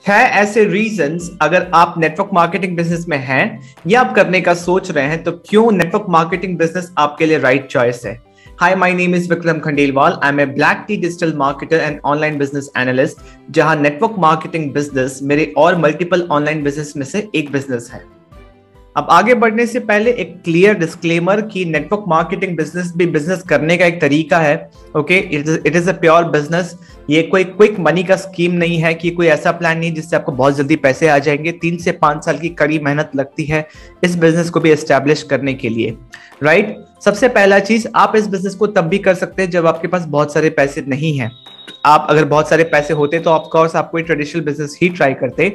है ऐसे रीजंस अगर आप नेटवर्क मार्केटिंग बिजनेस में हैं या आप करने का सोच रहे हैं तो क्यों नेटवर्क मार्केटिंग बिजनेस आपके लिए राइट चॉइस है। Hi, my name is Vikram Khandelwal. I am a black tea digital marketer and online business analyst, जहां नेटवर्क मार्केटिंग बिजनेस मेरे और मल्टीपल ऑनलाइन बिजनेस में से एक बिजनेस है। अब आगे बढ़ने से पहले एक क्लियर डिस्क्लेमर कि नेटवर्क मार्केटिंग बिजनेस भी बिजनेस करने का एक तरीका है। Okay, it is a pure business. ये कोई क्विक मनी का स्कीम नहीं है कि कोई ऐसा प्लान नहीं जिससे आपको बहुत जल्दी पैसे आ जाएंगे। 3 से 5 साल की कड़ी मेहनत लगती है इस बिजनेस को भी एस्टैब्लिश करने के लिए, राइट। सबसे पहला चीज, आप इस बिजनेस को तब भी कर सकते हैं जब आपके पास बहुत सारे पैसे नहीं हैं। आप अगर बहुत सारे पैसे होते तो ऑफ कोर्स आप कोई ट्रेडिशनल बिजनेस ही ट्राई करते,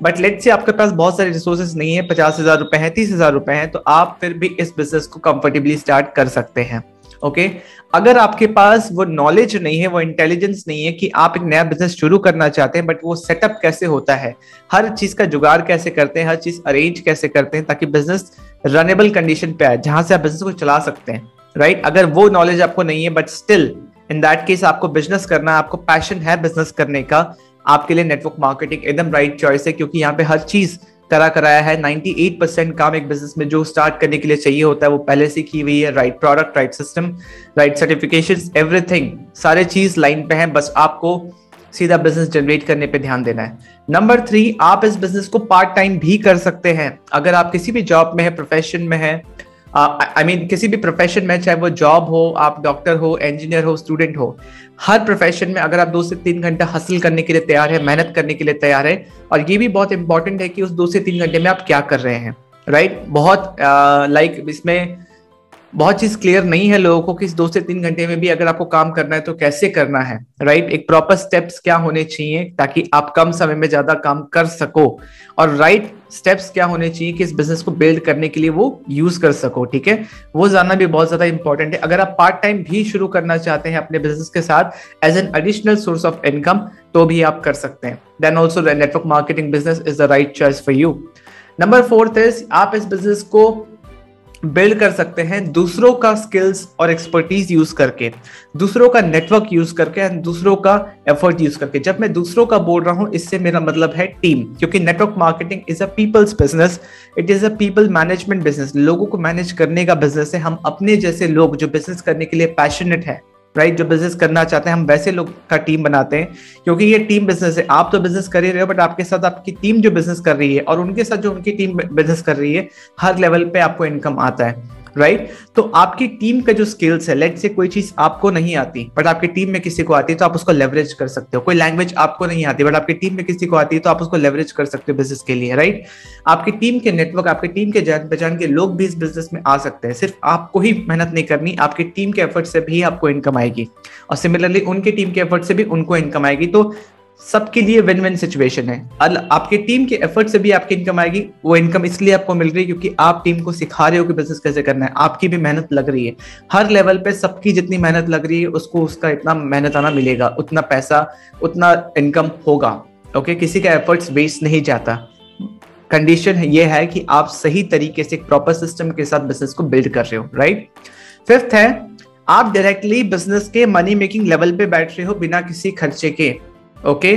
बट लेट्स से आपके पास बहुत सारे रिसोर्सेज नहीं है, 50,000 रुपए है, 30,000 रुपए हैं, तो आप फिर भी इस बिजनेस को कंफर्टेबली स्टार्ट कर सकते हैं। ओके, अगर आपके पास वो नॉलेज नहीं है, वो इंटेलिजेंस नहीं है कि आप एक नया बिजनेस शुरू करना चाहते हैं, बट वो सेटअप कैसे होता है, हर चीज का जुगाड़ कैसे करते हैं, हर चीज अरेंज कैसे करते हैं ताकि बिजनेस रनेबल कंडीशन पे आए जहां से आप बिजनेस को चला सकते हैं, राइट। अगर वो नॉलेज आपको नहीं है but still in that case आपको बिजनेस करना है, आपको पैशन है बिजनेस करने का, आपके लिए नेटवर्क मार्केटिंग एकदम राइट चॉइस है। क्योंकि यहाँ पे हर चीज कराया है। 98% काम एक बिजनेस में जो स्टार्ट करने के लिए चाहिए होता है वो पहले से की हुई है। Right product, right system, right certifications, everything, सारे चीज लाइन पे हैं। बस आपको सीधा बिजनेस जनरेट करने पे ध्यान देना है। नंबर 3, आप इस बिजनेस को पार्ट टाइम भी कर सकते हैं। अगर आप किसी भी जॉब में है, प्रोफेशन में है, किसी भी प्रोफेशन में, चाहे वो जॉब हो, आप डॉक्टर हो, इंजीनियर हो, स्टूडेंट हो, हर प्रोफेशन में अगर आप 2 से 3 घंटा हासिल करने के लिए तैयार है, मेहनत करने के लिए तैयार है, और ये भी बहुत इंपॉर्टेंट है कि उस 2 से 3 घंटे में आप क्या कर रहे हैं, राइट। बहुत इसमें बहुत चीज क्लियर नहीं है लोगों को कि इस 2 से 3 घंटे में भी अगर आपको काम करना है तो कैसे करना है, राइट। एक प्रॉपर स्टेप्स क्या होने चाहिए ताकि आप कम समय में ज्यादा काम कर सको, और राइट स्टेप्स क्या होने चाहिए कि इस बिजनेस को बिल्ड करने के लिए वो यूज कर सको, ठीक है। वो जानना भी बहुत ज्यादा इंपॉर्टेंट है। अगर आप पार्ट टाइम भी शुरू करना चाहते हैं अपने बिजनेस के साथ as an additional source of income, तो भी आप कर सकते हैं। Then also the network marketing business is the right choice for you. Number 4 इज आप इस बिजनेस को बिल्ड कर सकते हैं दूसरों का स्किल्स और एक्सपर्टीज यूज करके, दूसरों का नेटवर्क यूज करके एंड दूसरों का एफर्ट यूज करके। जब मैं दूसरों का बोल रहा हूं, इससे मेरा मतलब है टीम, क्योंकि network marketing is a people's business, it is a people management business. लोगों को मैनेज करने का बिजनेस है। हम अपने जैसे लोग जो बिजनेस करने के लिए पैशनेट है, राइट, जो बिजनेस करना चाहते हैं, हम वैसे लोग का टीम बनाते हैं, क्योंकि ये टीम बिजनेस है। आप तो बिजनेस कर ही रहे हो, बट आपके साथ आपकी टीम जो बिजनेस कर रही है और उनके साथ जो उनकी टीम बिजनेस कर रही है, हर लेवल पे आपको इनकम आता है, राइट। तो आपकी टीम का जो स्किल्स है, लेट से कोई चीज आपको नहीं आती बट आपकी टीम में किसी को आती है, तो आप उसको लेवरेज कर सकते हो। कोई लैंग्वेज आपको नहीं आती बट आपकी टीम में किसी को आती है, तो आप उसको लेवरेज कर सकते हो बिजनेस के लिए, राइट। आपकी टीम के नेटवर्क, आपकी टीम के जान पहचान के लोग भी इस बिजनेस में आ सकते हैं। सिर्फ आपको ही मेहनत नहीं करनी, आपकी टीम के एफर्ट से भी आपको इनकम आएगी, और सिमिलरली उनके टीम के एफर्ट से भी उनको इनकम आएगी। तो सबके लिए विन विन सिचुएशन है। आपकी टीम के एफर्ट से भी आपकी इनकम आएगी। वो इनकम इसलिए आपको मिल रही है क्योंकि आप टीम को सिखा रहे हो कि बिजनेस कैसे करना है, आपकी भी मेहनत लग रही है। हर लेवल पे सबकी जितनी मेहनत लग रही है उसको उसका इतना मेहनत आना मिलेगा, उतना पैसा, उतना इनकम होगा। ओके, किसी का एफर्ट्स वेस्ट नहीं जाता। कंडीशन ये है कि आप सही तरीके से एक प्रॉपर सिस्टम के साथ बिजनेस को बिल्ड कर रहे हो, राइट। 5th है, आप डायरेक्टली बिजनेस के मनी मेकिंग लेवल पे बैठ रहे हो बिना किसी खर्चे के। ओके,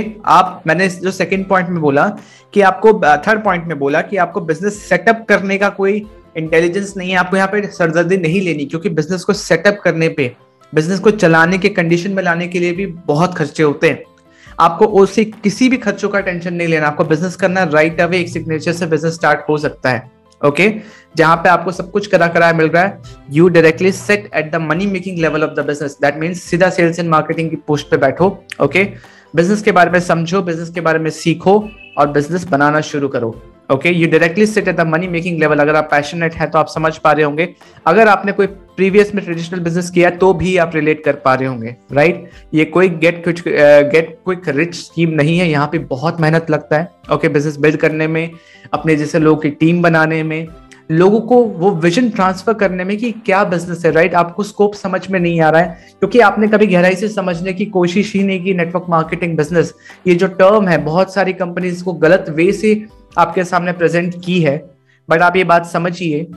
मैंने जो सेकंड पॉइंट में बोला कि आपको, थर्ड पॉइंट में बोला कि आपको बिजनेस सेटअप करने का कोई इंटेलिजेंस नहीं है, आपको यहाँ पे सरदर्दी नहीं लेनी, क्योंकि बिजनेस को सेटअप करने पे, बिजनेस को चलाने के कंडीशन में लाने के लिए भी बहुत खर्चे होते हैं। आपको उससे किसी भी खर्चों का टेंशन नहीं लेना, आपको बिजनेस करना राइट अवे, एक सिग्नेचर से बिजनेस स्टार्ट हो सकता है। ओके, जहां पे आपको सब कुछ कराया मिल रहा है। You directly set at the money making level of the business, that means सीधा सेल्स एंड मार्केटिंग की पोस्ट पे बैठो। ओके, बिजनेस के बारे में समझो, बिजनेस के बारे में सीखो और बिजनेस बनाना शुरू करो। Okay, you directly sit at the money making level. अगर आप पैशनेट है तो आप समझ पा रहे होंगे, अगर आपने कोई प्रीवियस में ट्रेडिशनल बिजनेस किया तो भी आप रिलेट कर पा रहे होंगे, राइट। ये कोई गेट क्विक रिच स्कीम नहीं है, यहाँ पे बहुत मेहनत लगता है। ओके, बिजनेस बिल्ड करने में, अपने जैसे लोगों की टीम बनाने में, लोगों को वो विजन ट्रांसफर करने में कि क्या बिजनेस है, राइट। आपको स्कोप समझ में नहीं आ रहा है क्योंकि आपने कभी गहराई से समझने की कोशिश ही नहीं की। नेटवर्क मार्केटिंग बिजनेस, ये जो टर्म है, बहुत सारी कंपनीज को गलत वे से आपके सामने प्रेजेंट की है, बट आप ये बात समझिए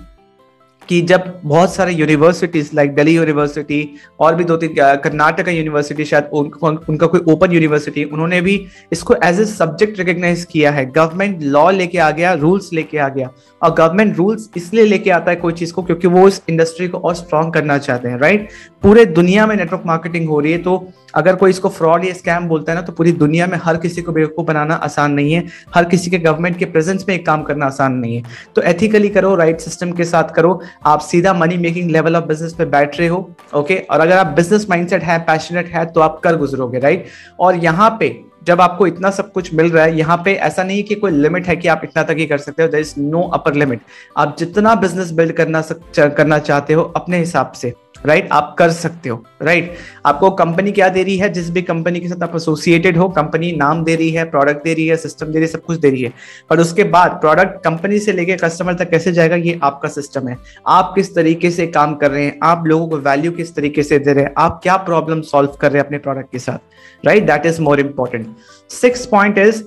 कि जब बहुत सारे यूनिवर्सिटीज लाइक दिल्ली यूनिवर्सिटी और भी 2-3 कर्नाटका यूनिवर्सिटी, शायद उनका कोई ओपन यूनिवर्सिटी, उन्होंने भी इसको एज ए सब्जेक्ट रिकॉग्नाइज किया है। गवर्नमेंट लॉ लेके आ गया, रूल्स लेके आ गया। और गवर्नमेंट रूल्स इसलिए लेके आता है कोई चीज को क्योंकि वो इस इंडस्ट्री को और स्ट्रॉन्ग करना चाहते हैं, राइट। पूरे दुनिया में नेटवर्क मार्केटिंग हो रही है, तो अगर कोई इसको फ्रॉड या स्कैम बोलता है ना, तो पूरी दुनिया में हर किसी को बेवकूफ बनाना आसान नहीं है, हर किसी के गवर्नमेंट के प्रेजेंस में एक काम करना आसान नहीं है। तो एथिकली करो, राइट सिस्टम के साथ करो, आप सीधा money making level of business पे बैठ रहे हो, ओके। और अगर आप बिजनेस माइंडसेट है, पैशनेट है, तो आप कर गुजरोगे, राइट। और यहाँ पे जब आपको इतना सब कुछ मिल रहा है, यहाँ पे ऐसा नहीं कि कोई लिमिट है कि आप इतना तक ही कर सकते हो, there is no upper limit. आप जितना बिजनेस बिल्ड करना चाहते हो अपने हिसाब से, राइट, आप कर सकते हो, राइट। आपको कंपनी क्या दे रही है, जिस भी कंपनी के साथ आप एसोसिएटेड हो, कंपनी नाम दे रही है, प्रोडक्ट दे रही है, सिस्टम दे रही है, सब कुछ दे रही है, पर उसके बाद प्रोडक्ट कंपनी से लेके कस्टमर तक कैसे जाएगा, ये आपका सिस्टम है। आप किस तरीके से काम कर रहे हैं, आप लोगों को वैल्यू किस तरीके से दे रहे हैं, आप क्या प्रॉब्लम सॉल्व कर रहे हैं अपने प्रोडक्ट के साथ, right, that is more important. 6th point is,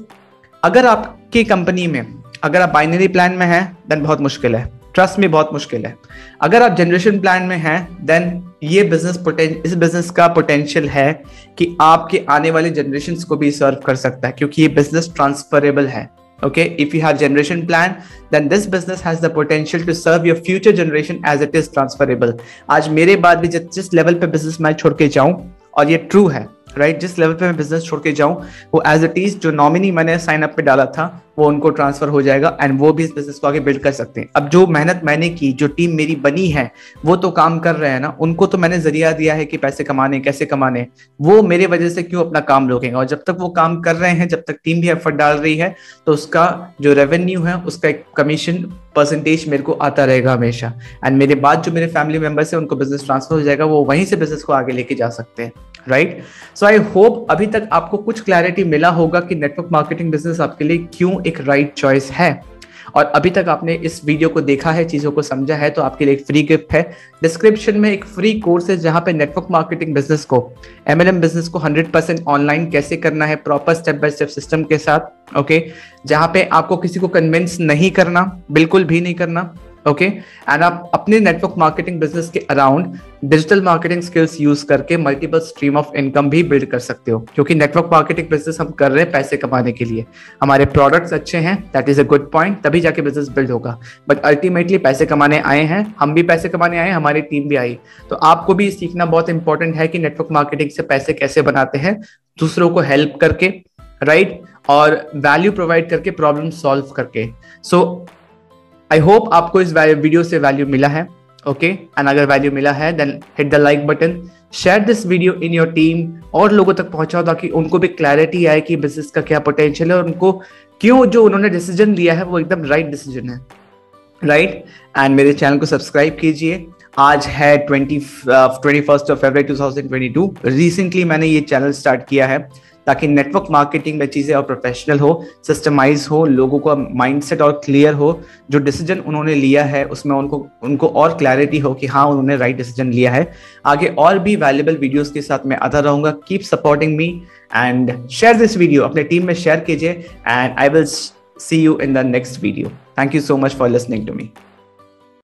अगर आपकी कंपनी में अगर आप बाइनरी प्लान में हैं, देन बहुत मुश्किल है, ट्रस्ट में बहुत मुश्किल है। अगर आप जनरेशन प्लान में हैं, देन ये इस बिजनेस का पोटेंशियल है कि आपके आने वाले जनरेशन्स को भी सर्व कर सकता है, क्योंकि ये बिजनेस ट्रांसफरेबल है, okay। if you have generation plan, then this business has the potential to serve your future generation as it is transferable। आज मेरे बाद भी जिस लेवल पे बिजनेस मैं छोड़ के जाऊं, और ये ट्रू है, राइट, जिस लेवल पे मैं बिजनेस छोड़ के जाऊं, वो एज इट इज जो नॉमिनी मैंने साइन अप पे डाला था वो उनको ट्रांसफर हो जाएगा, एंड वो भी इस बिजनेस को आगे बिल्ड कर सकते हैं। अब जो मेहनत मैंने की, जो टीम मेरी बनी है, वो तो काम कर रहे हैं ना, उनको तो मैंने जरिया दिया है कि पैसे कमाने, कैसे कमाने, वो मेरे वजह से क्यों अपना काम रोकेंगे। और जब तक वो काम कर रहे हैं, जब तक टीम भी एफर्ट डाल रही है, तो उसका जो रेवेन्यू है, उसका एक कमीशन परसेंटेज मेरे को आता रहेगा हमेशा, एंड मेरे बाद जो मेरे फैमिली मेंबर्स है उनको बिजनेस ट्रांसफर हो जाएगा, वो वहीं से बिजनेस को आगे लेके जा सकते हैं, राइट। सो आई होप अभी तक आपको कुछ क्लैरिटी मिला होगा कि नेटवर्क मार्केटिंग बिजनेस आपके लिए क्यों एक राइट चॉइस है। और अभी तक आपने इस वीडियो को देखा है, चीजों को समझा है, तो आपके लिए एक फ्री गिफ्ट है। डिस्क्रिप्शन में एक फ्री कोर्स है जहां पे नेटवर्क मार्केटिंग बिजनेस को, MLM बिजनेस को 100% ऑनलाइन कैसे करना है, proper step by step system के साथ, ओके। जहां पे आपको किसी को कन्विंस नहीं करना, बिल्कुल भी नहीं करना, ओके। एंड आप अपने नेटवर्क मार्केटिंग बिजनेस के around digital marketing skills use करके मल्टीपल स्ट्रीम ऑफ इनकम भी बिल्ड कर सकते हो, क्योंकि नेटवर्क मार्केटिंग बिजनेस हम कर रहे हैं पैसे कमाने के लिए। हमारे प्रोडक्ट्स अच्छे हैं, that is a good point, तभी जाके बिजनेस बिल्ड होगा, बट अल्टीमेटली पैसे कमाने आए हैं, हम भी पैसे कमाने आए हैं, हमारी टीम भी आई। तो आपको भी सीखना बहुत इंपॉर्टेंट है कि नेटवर्क मार्केटिंग से पैसे कैसे बनाते हैं, दूसरों को हेल्प करके, राइट, और वैल्यू प्रोवाइड करके, प्रॉब्लम सॉल्व करके। सो आई होप आपको इस वीडियो से वैल्यू मिला है, ओके। एंड अगर वैल्यू मिला है, then hit the like button, share this video in your team, और लोगों तक पहुंचाओ ताकि उनको भी क्लैरिटी आए कि बिजनेस का क्या पोटेंशियल है और उनको क्यों जो उन्होंने डिसीजन लिया है वो एकदम राइट डिसीजन है, राइट। एंड मेरे चैनल को सब्सक्राइब कीजिए। आज है 21 फरवरी 2022। रिसेंटली मैंने ये चैनल स्टार्ट किया है ताकि नेटवर्क मार्केटिंग में चीजें और प्रोफेशनल हो, सिस्टमाइज हो, लोगों का माइंडसेट और क्लियर हो, जो डिसीजन उन्होंने लिया है उसमें उनको और क्लैरिटी हो कि हाँ उन्होंने राइट डिसीजन लिया है। आगे और भी वैल्यूएबल वीडियोस के साथ मैं आता रहूंगा। Keep supporting me and share this video, अपने टीम में शेयर कीजिए, and I will see you in the next video. Thank you so much for listening to me.